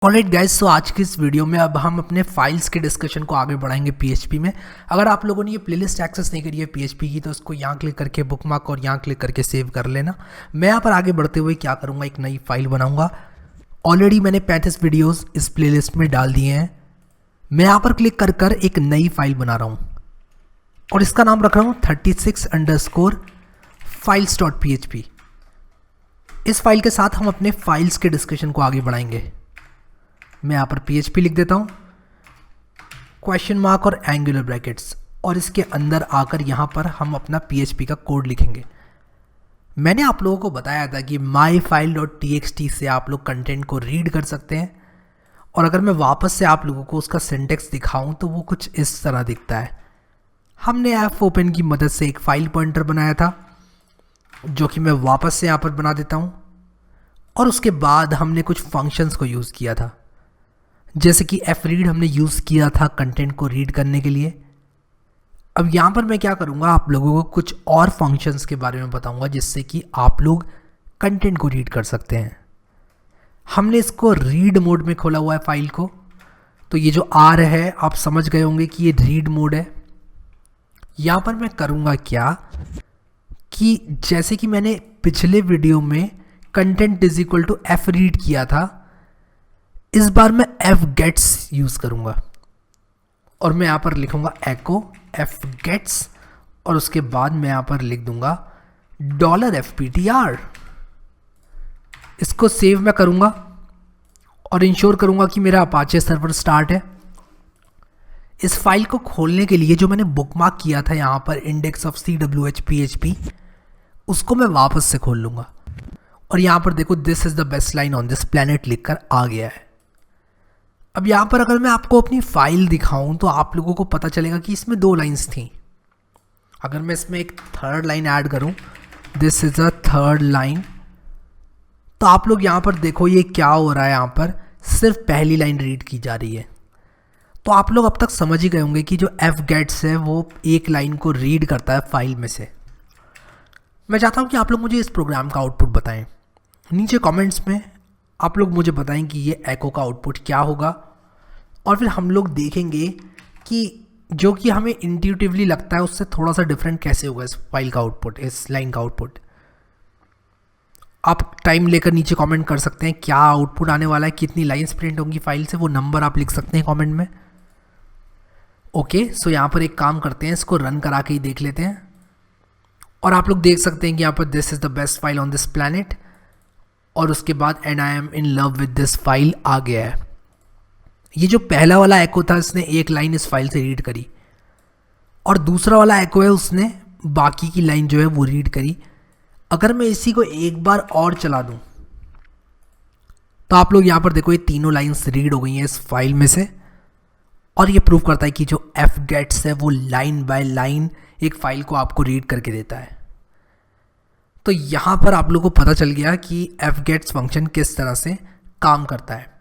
Alright guys, सो आज की इस वीडियो में अब हम अपने फाइल्स के डिस्कशन को आगे बढ़ाएंगे पीएचपी में। अगर आप लोगों ने ये प्लेलिस्ट एक्सेस नहीं करी है पीएचपी की तो उसको यहाँ क्लिक करके बुकमार्क और यहाँ क्लिक करके सेव कर लेना। मैं यहाँ पर आगे बढ़ते हुए क्या करूँगा, एक नई फाइल बनाऊँगा। ऑलरेडी मैंने 35 वीडियोज़ इस प्लेलिस्ट में डाल दिए हैं। मैं यहाँ पर क्लिक कर कर एक नई फाइल बना रहा हूँ और इसका नाम रख रहा हूँ 36_files.php। इस फाइल के साथ हम अपने फाइल्स के डिस्कशन को आगे बढ़ाएंगे। मैं यहाँ पर PHP लिख देता हूँ, क्वेश्चन मार्क और एंगुलर ब्रैकेट्स, और इसके अंदर आकर यहाँ पर हम अपना PHP का कोड लिखेंगे। मैंने आप लोगों को बताया था कि myfile.txt से आप लोग कंटेंट को रीड कर सकते हैं, और अगर मैं वापस से आप लोगों को उसका सिंटेक्स दिखाऊं तो वो कुछ इस तरह दिखता है। हमने fopen की मदद से एक फाइल पॉइंटर बनाया था जो कि मैं वापस से यहाँ पर बना देता हूँ, और उसके बाद हमने कुछ फंक्शंस को यूज़ किया था, जैसे कि fread हमने यूज़ किया था कंटेंट को रीड करने के लिए। अब यहाँ पर मैं क्या करूँगा, आप लोगों को कुछ और फंक्शंस के बारे में बताऊँगा जिससे कि आप लोग कंटेंट को रीड कर सकते हैं। हमने इसको रीड मोड में खोला हुआ है फाइल को, तो ये जो R है आप समझ गए होंगे कि ये रीड मोड है। यहाँ पर मैं करूँगा क्या कि जैसे कि मैंने पिछले वीडियो में content is equal to fread किया था, इस बार मैं fgets यूज़ करूँगा और मैं यहाँ पर लिखूँगा echo fgets, और उसके बाद मैं यहाँ पर लिख दूँगा $fptr। इसको सेव मैं करूँगा और इंश्योर करूँगा कि मेरा अपाचे सर्वर स्टार्ट है। इस फाइल को खोलने के लिए जो मैंने बुकमार्क किया था यहाँ पर इंडेक्स ऑफ CWH PHP, उसको मैं वापस से खोल लूँगा, और यहाँ पर देखो this is the best line on this planet लिखकर आ गया है। अब यहाँ पर अगर मैं आपको अपनी फाइल दिखाऊं तो आप लोगों को पता चलेगा कि इसमें 2 लाइंस थी। अगर मैं इसमें एक थर्ड लाइन ऐड करूं, this is a third line, तो आप लोग यहाँ पर देखो ये क्या हो रहा है, यहाँ पर सिर्फ पहली लाइन रीड की जा रही है। तो आप लोग अब तक समझ ही गए होंगे कि जो fgets है वो एक लाइन को रीड करता है फाइल में से। मैं चाहता हूँ कि आप लोग मुझे इस प्रोग्राम का आउटपुट बताएं। नीचे कमेंट्स में आप लोग मुझे बताएं कि ये एको का आउटपुट क्या होगा, और फिर हम लोग देखेंगे कि जो कि हमें इंट्यूटिवली लगता है उससे थोड़ा सा डिफरेंट कैसे होगा इस फाइल का आउटपुट, इस लाइन का आउटपुट। आप टाइम लेकर नीचे कमेंट कर सकते हैं क्या आउटपुट आने वाला है, कितनी लाइन्स प्रिंट होंगी फाइल से, वो नंबर आप लिख सकते हैं कमेंट में। ओके, सो यहाँ पर एक काम करते हैं, इसको रन करा के ही देख लेते हैं, और आप लोग देख सकते हैं कि यहाँ पर this is the best file on this planet, और उसके बाद and I am in love with this file आ गया है। ये जो पहला वाला एको था इसने एक लाइन इस फाइल से रीड करी, और दूसरा वाला एको है उसने बाकी की लाइन जो है वो रीड करी। अगर मैं इसी को एक बार और चला दूं तो आप लोग यहाँ पर देखो ये तीनों लाइन्स रीड हो गई हैं इस फाइल में से, और ये प्रूव करता है कि जो fgets है वो लाइन बाय लाइन एक फाइल को आपको रीड करके देता है। तो यहाँ पर आप लोगों को पता चल गया कि fgets फंक्शन किस तरह से काम करता है।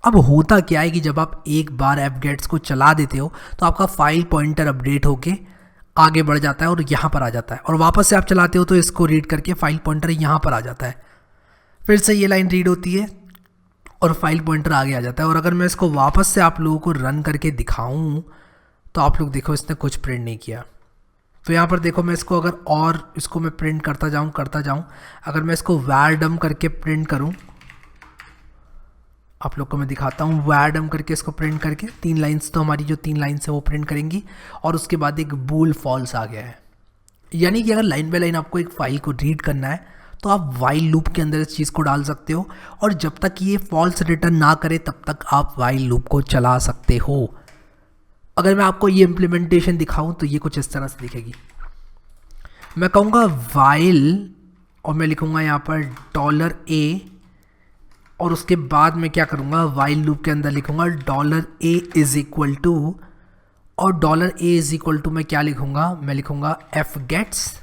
अब होता क्या है कि जब आप एक बार fgets को चला देते हो तो आपका फाइल पॉइंटर अपडेट होके आगे बढ़ जाता है और यहाँ पर आ जाता है, और वापस से आप चलाते हो तो इसको रीड करके फाइल पॉइंटर यहाँ पर आ जाता है। फिर से ये लाइन रीड होती है और फाइल पॉइंटर आगे आ जाता है। और अगर मैं इसको वापस से आप लोगों को रन करके दिखाऊँ तो आप लोग देखो इसने कुछ प्रिंट नहीं किया। तो यहाँ पर देखो मैं इसको अगर और इसको मैं प्रिंट करता जाऊँ, अगर मैं इसको var_dum करके प्रिंट करूँ, आप लोग को मैं दिखाता हूँ var_dum करके इसको प्रिंट करके 3 लाइन्स, तो हमारी जो 3 लाइन्स है वो प्रिंट करेंगी, और उसके बाद एक bool false आ गया है। यानी कि अगर लाइन बाय लाइन आपको एक फाइल को रीड करना है तो आप वाइल लूप के अंदर इस चीज़ को डाल सकते हो, और जब तक ये फॉल्स रिटर्न ना करे तब तक आप वाइल लूप को चला सकते हो। अगर मैं आपको ये इम्प्लीमेंटेशन दिखाऊं तो ये कुछ इस तरह से दिखेगी। मैं कहूँगा वाइल, और मैं लिखूँगा यहाँ पर $a, और उसके बाद मैं क्या करूँगा, वाइल लूप के अंदर लिखूँगा $a इज़ इक्वल टू, और $a इज़ इक्वल टू मैं क्या लिखूँगा, मैं लिखूँगा fgets,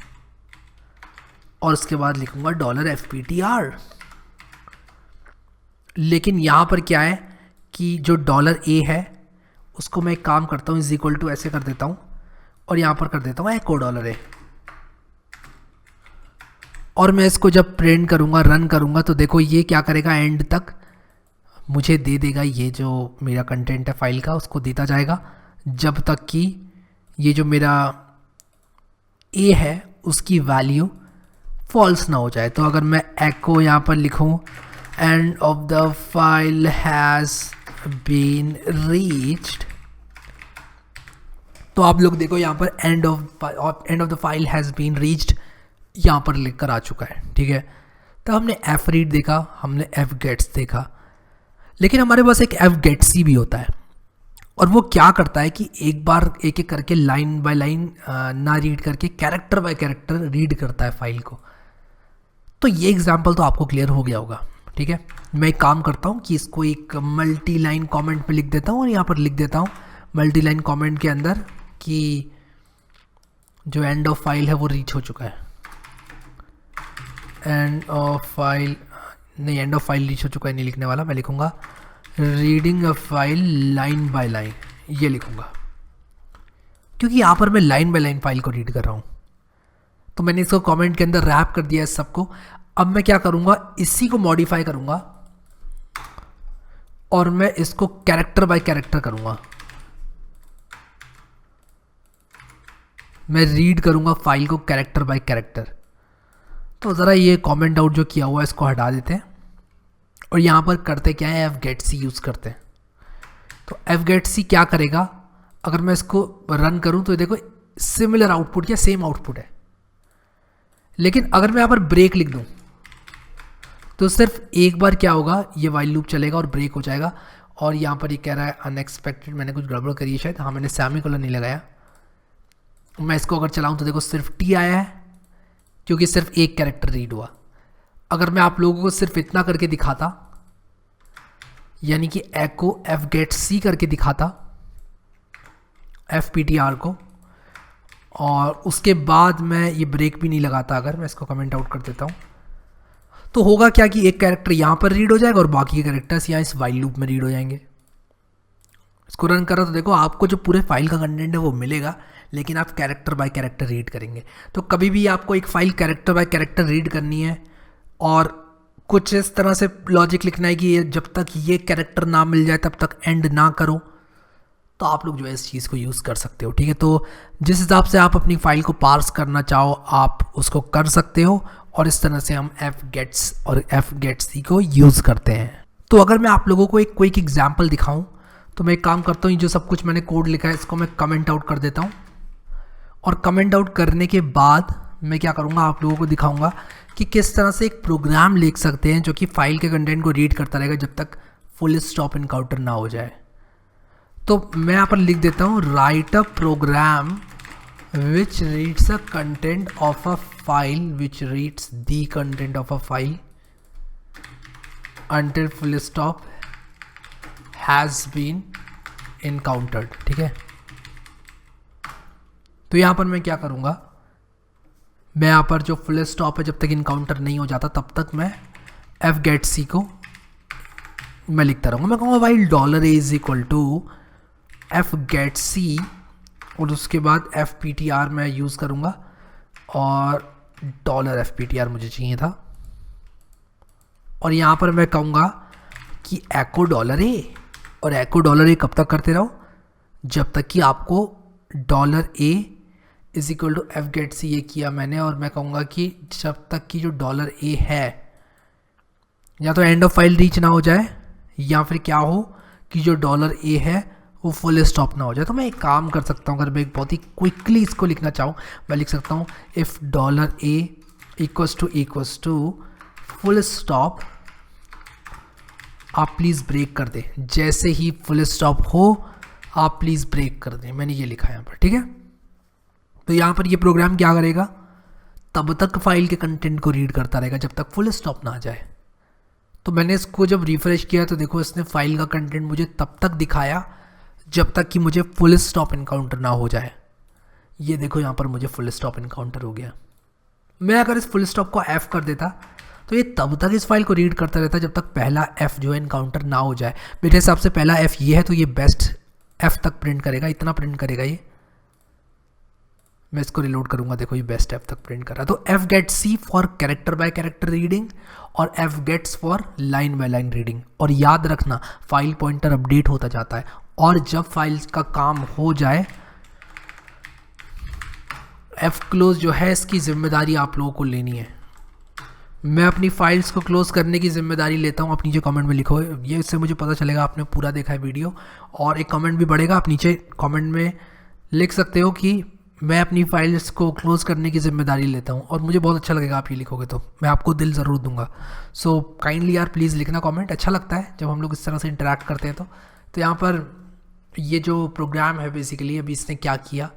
और उसके बाद लिखूँगा $fptr। लेकिन यहाँ पर क्या है कि जो $a है उसको मैं एक काम करता हूँ, इज इक्वल टू ऐसे कर देता हूँ, और यहाँ पर कर देता हूँ echo $a, और मैं इसको जब प्रिंट करूँगा, रन करूँगा, तो देखो ये क्या करेगा, एंड तक मुझे दे देगा ये जो मेरा कंटेंट है फाइल का, उसको देता जाएगा जब तक कि ये जो मेरा ए है उसकी वैल्यू फॉल्स ना हो जाए। तो अगर मैं एको यहाँ पर लिखूँ end of the file has been reached, तो आप लोग देखो यहाँ पर end of the file has been reached यहाँ पर लिख कर आ चुका है, ठीक है। तो हमने एफ रीड देखा, हमने एफ गेट्स देखा, लेकिन हमारे पास एक एफ गेट सी भी होता है, और वो क्या करता है कि एक बार एक एक करके लाइन बाय लाइन ना रीड करके कैरेक्टर बाय कैरेक्टर रीड करता है फाइल को। तो ये एग्जांपल तो आपको क्लियर हो गया होगा, ठीक है। मैं एक काम करता हूँ कि इसको एक मल्टी लाइन कमेंट पे लिख देता हूँ और यहाँ पर लिख देता हूँ मल्टी लाइन कमेंट के अंदर कि जो एंड ऑफ फाइल है वो रीच हो चुका है। एंड ऑफ फाइल नहीं, एंड ऑफ फाइल रीच हो चुका है नहीं लिखने वाला, मैं लिखूँगा reading a file line by line, ये लिखूँगा, क्योंकि यहाँ पर मैं लाइन बाय लाइन फाइल को रीड कर रहा हूँ। तो मैंने इसको कमेंट के अंदर रैप कर दिया है सबको। अब मैं क्या करूँगा, इसी को मॉडिफाई करूँगा और मैं इसको कैरेक्टर बाय कैरेक्टर करूँगा। मैं रीड करूँगा फाइल को कैरेक्टर बाय कैरेक्टर। तो ज़रा ये कमेंट आउट जो किया हुआ है इसको हटा देते हैं और यहाँ पर करते क्या है, एफ गेट सी यूज़ करते हैं। तो एफ गेट सी क्या करेगा, अगर मैं इसको रन करूँ तो देखो सिमिलर आउटपुट या सेम आउटपुट है, लेकिन अगर मैं यहाँ पर ब्रेक लिख दूँ तो सिर्फ एक बार क्या होगा, ये वाइल लूप चलेगा और ब्रेक हो जाएगा। और यहाँ पर ये कह रहा है अनएक्सपेक्टेड, मैंने कुछ गड़बड़ करी है शायद, हाँ मैंने सेमीकोलन नहीं लगाया। मैं इसको अगर चलाऊँ तो देखो सिर्फ टी आया है क्योंकि सिर्फ एक कैरेक्टर रीड हुआ। अगर मैं आप लोगों को सिर्फ इतना करके दिखाता, यानी कि एको एफ गेट सी करके दिखाता एफ पी टी आर को, और उसके बाद मैं ये ब्रेक भी नहीं लगाता, अगर मैं इसको कमेंट आउट कर देता हूँ, तो होगा क्या कि एक कैरेक्टर यहाँ पर रीड हो जाएगा और बाकी के कैरेक्टर्स यहाँ इस वाइल लूप में रीड हो जाएंगे। इसको रन करो तो देखो आपको जो पूरे फाइल का कंटेंट है वो मिलेगा, लेकिन आप कैरेक्टर बाय कैरेक्टर रीड करेंगे। तो कभी भी आपको एक file character by character read करनी है और कुछ इस तरह से लॉजिक लिखना है कि जब तक ये कैरेक्टर ना मिल जाए तब तक एंड ना करो, तो आप लोग जो है इस चीज़ को यूज़ कर सकते हो, ठीक है। तो जिस हिसाब से आप अपनी फाइल को पार्स करना चाहो आप उसको कर सकते हो, और इस तरह से हम एफ गेट्स और एफ गेट सी को यूज़ करते हैं। तो अगर मैं आप लोगों को एक क्विक एग्जाम्पल दिखाऊं तो मैं एक काम करता हूँ, जो सब कुछ मैंने कोड लिखा है इसको मैं कमेंट आउट कर देता हूँ, और कमेंट आउट करने के बाद मैं क्या करूँगा, आप लोगों को दिखाऊँगा कि किस तरह से एक प्रोग्राम लिख सकते हैं जो कि फाइल के कंटेंट को रीड करता रहेगा जब तक फुल स्टॉप इनकाउंटर ना हो जाए। तो मैं यहाँ पर लिख देता हूँ write a program which reads a content of a file which reads the content of a file until full stop has been encountered, ठीक है। तो यहाँ पर मैं क्या करूँगा, मैं यहाँ पर जो फुल स्टॉप है जब तक इनकाउंटर नहीं हो जाता तब तक मैं एफ गेट सी को मैं लिखता रहूँगा। मैं कहूँगा while dollar A is equal to F get C, और उसके बाद एफ पी टी आर मैं यूज़ करूँगा, और dollar F P T R मुझे चाहिए था, और यहाँ पर मैं कहूँगा कि एको डॉलर ए, और एको डॉलर ए कब तक करते रहो, जब तक कि आपको dollar A is equal to F get C ये किया मैंने, और मैं कहूँगा कि जब तक कि जो डॉलर ए है या तो एंड ऑफ फाइल रीच ना हो जाए, या फिर क्या हो कि जो डॉलर ए है वो फुल स्टॉप ना हो जाए। तो मैं एक काम कर सकता हूँ, अगर मैं एक बहुत ही क्विकली इसको लिखना चाहूँ, मैं लिख सकता हूँ if dollar A equals to full stop, आप प्लीज़ ब्रेक कर दें, जैसे ही फुल स्टॉप हो आप प्लीज़ ब्रेक कर दें। मैंने ये लिखा है यहाँ पर, ठीक है। तो यहाँ पर ये प्रोग्राम क्या करेगा, तब तक फाइल के कंटेंट को रीड करता रहेगा जब तक फुल स्टॉप ना आ जाए। तो मैंने इसको जब रिफ्रेश किया तो देखो इसने फाइल का कंटेंट मुझे तब तक दिखाया जब तक कि मुझे फुल स्टॉप इनकाउंटर ना हो जाए। ये देखो यहाँ पर मुझे फुल स्टॉप इनकाउंटर हो गया। मैं अगर इस फुल स्टॉप को एफ कर देता तो ये तब तक इस फाइल को रीड करता रहता जब तक पहला एफ जो है इनकाउंटर ना हो जाए। मेरे हिसाब से पहला एफ ये है तो ये बेस्ट एफ तक प्रिंट करेगा, इतना प्रिंट करेगा ये। मैं इसको रिलोड करूँगा, देखो ये बेस्ट एफ तक प्रिंट कर रहा है। तो F get C for character by character reading और F gets for line by line reading. और याद रखना फाइल पॉइंटर अपडेट होता जाता है, और जब फाइल्स का काम हो जाए एफ क्लोज जो है इसकी जिम्मेदारी आप लोगों को लेनी है। मैं अपनी फाइल्स को क्लोज करने की जिम्मेदारी लेता हूँ। आप नीचे कमेंट में लिखो, ये इससे मुझे पता चलेगा आपने पूरा देखा है वीडियो, और एक कमेंट भी बढ़ेगा। आप नीचे कमेंट में लिख सकते हो कि मैं अपनी फाइल्स को क्लोज करने की जिम्मेदारी लेता हूँ, और मुझे बहुत अच्छा लगेगा आप ये लिखोगे, तो मैं आपको दिल ज़रूर दूंगा। सो काइंडली यार प्लीज़ लिखना कमेंट, अच्छा लगता है जब हम लोग इस तरह से इंटरेक्ट करते हैं। तो यहाँ पर ये जो प्रोग्राम है बेसिकली अभी इसने क्या किया,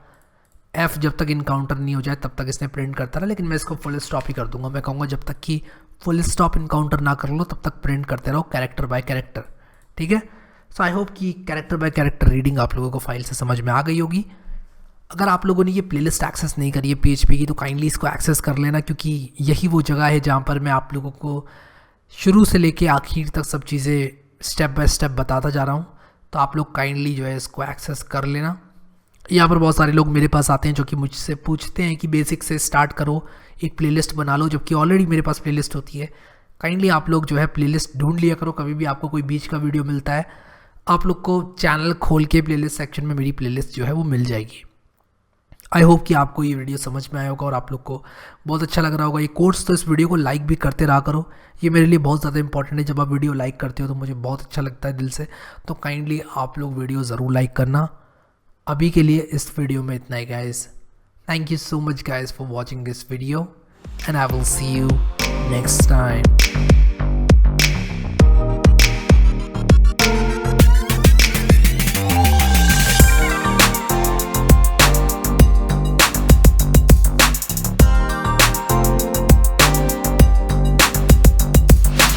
एफ जब तक इनकाउंटर नहीं हो जाए तब तक इसने प्रिंट करता रहा, लेकिन मैं इसको फुल स्टॉप ही कर दूंगा। मैं कहूँगा जब तक कि फुल स्टॉप इनकाउंटर ना कर लो तब तक प्रिंट करते रहो कैरेक्टर बाय कैरेक्टर, ठीक है। सो आई होप कि कैरेक्टर बाय कैरेक्टर रीडिंग आप लोगों को फाइल से समझ में आ गई होगी। अगर आप लोगों ने ये प्लेलिस्ट एक्सेस नहीं करी है PHP की, तो काइंडली इसको एक्सेस कर लेना, क्योंकि यही वो जगह है जहाँ पर मैं आप लोगों को शुरू से लेके आखिर तक सब चीज़ें स्टेप बाय स्टेप बताता जा रहा हूँ। तो आप लोग काइंडली जो है इसको एक्सेस कर लेना। यहाँ पर बहुत सारे लोग मेरे पास आते हैं जो कि मुझसे पूछते हैं कि बेसिक से स्टार्ट करो, एक प्लेलिस्ट बना लो, जबकि ऑलरेडी मेरे पास प्लेलिस्ट होती है। काइंडली आप लोग जो है प्लेलिस्ट ढूंढ लिया करो। कभी भी आपको कोई बीच का वीडियो मिलता है, आप लोग को चैनल खोल के प्लेलिस्ट सेक्शन में मेरी प्लेलिस्ट जो है वो मिल जाएगी। आई होप कि आपको ये वीडियो समझ में आया होगा और आप लोग को बहुत अच्छा लग रहा होगा ये कोर्स। तो इस वीडियो को लाइक भी करते रहा करो, ये मेरे लिए बहुत ज़्यादा इंपॉर्टेंट है। जब आप वीडियो लाइक करते हो तो मुझे बहुत अच्छा लगता है दिल से। तो काइंडली आप लोग वीडियो ज़रूर लाइक करना। अभी के लिए इस वीडियो में इतना ही guys. Thank you so much guys for watching this video, and I will see you next time.